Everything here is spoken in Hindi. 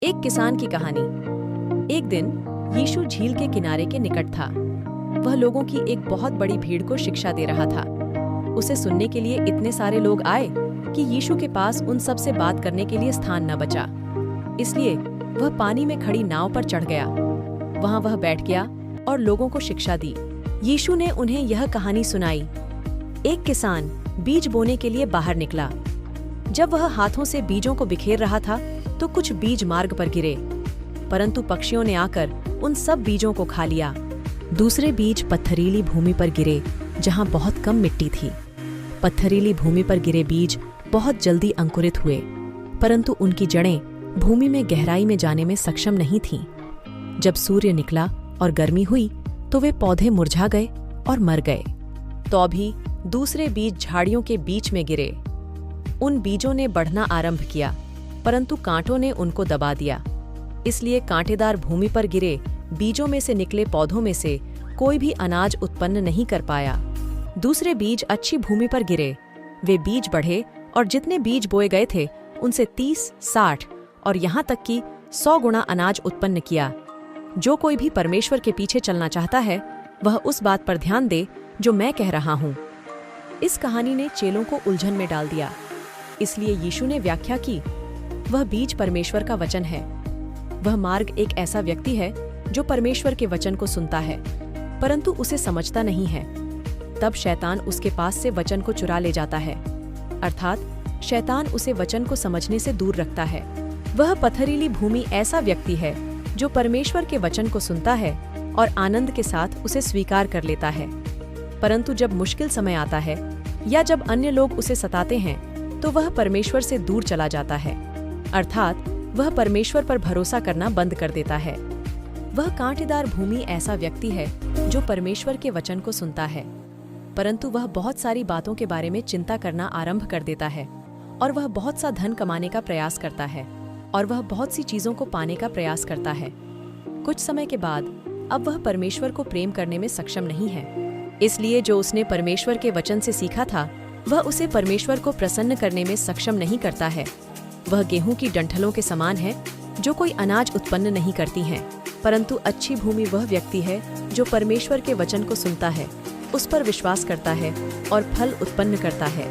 एक किसान की कहानी। एक दिन यीशु झील के किनारे के निकट था। वह लोगों की एक बहुत बड़ी भीड़ को शिक्षा दे रहा था। उसे सुनने के लिए इतने सारे लोग आए कि यीशु के पास उन सब से बात करने के लिए स्थान न बचा। इसलिए वह पानी में खड़ी नाव पर चढ़ गया। वहां वह बैठ गया और लोगों को शिक्षा दी। यीशु ने उन्हें यह कहानी सुनाई। एक किसान बीज बोने के लिए बाहर निकला। जब वह हाथों से बीजों को बिखेर रहा था तो कुछ बीज मार्ग पर गिरे, परंतु पक्षियों ने आकर उन सब बीजों को खा लिया। दूसरे बीज पत्थरीली भूमि पर गिरे जहां बहुत कम मिट्टी थी। पत्थरीली भूमि पर गिरे बीज बहुत जल्दी अंकुरित हुए, परंतु उनकी जड़ें भूमि में गहराई में जाने में सक्षम नहीं थीं। जब सूर्य निकला और गर्मी हुई तो वे पौधे मुरझा गए और मर गए। तो अभी दूसरे बीज झाड़ियों के बीच में गिरे। उन बीजों ने बढ़ना आरंभ किया, परंतु कांटों ने उनको दबा दिया। इसलिए कांटेदार भूमि पर गिरे बीजों में से निकले पौधों में से कोई भी अनाज उत्पन्न नहीं कर पाया। दूसरे बीज अच्छी भूमि पर गिरे। वे बीज बढ़े और जितने बीज बोए गए थे उनसे 30, 60 और यहाँ तक कि 100 गुना अनाज उत्पन्न किया। जो कोई भी परमेश्वर के पीछे चलना चाहता है वह उस बात पर ध्यान दे जो मैं कह रहा हूँ। इस कहानी ने चेलों को उलझन में डाल दिया। इसलिए यीशु ने व्याख्या की, वह बीज परमेश्वर का वचन है। वह मार्ग एक ऐसा व्यक्ति है जो परमेश्वर के वचन को सुनता है, परंतु उसे समझता नहीं है। तब शैतान उसके पास से वचन को चुरा ले जाता है, अर्थात शैतान उसे वचन को समझने से दूर रखता है। वह पथरीली भूमि ऐसा व्यक्ति है जो परमेश्वर के वचन को सुनता है और आनंद के साथ उसे स्वीकार कर लेता है। परंतु जब मुश्किल समय आता है या जब अन्य लोग उसे सताते हैं तो वह परमेश्वर से दूर चला जाता है, अर्थात वह परमेश्वर पर भरोसा करना बंद कर देता है। वह कांटेदार भूमि ऐसा व्यक्ति है जो परमेश्वर के वचन को सुनता है, परंतु वह बहुत सारी बातों के बारे में चिंता करना आरंभ कर देता है और वह बहुत सा धन कमाने का प्रयास करता है और वह बहुत सी चीजों को पाने का प्रयास करता है। कुछ समय के बाद अब वह परमेश्वर को प्रेम करने में सक्षम नहीं है। इसलिए जो उसने परमेश्वर के वचन से सीखा था वह उसे परमेश्वर को प्रसन्न करने में सक्षम नहीं करता है। वह गेहूं की डंठलों के समान है जो कोई अनाज उत्पन्न नहीं करती हैं, परंतु अच्छी भूमि वह व्यक्ति है जो परमेश्वर के वचन को सुनता है, उस पर विश्वास करता है और फल उत्पन्न करता है।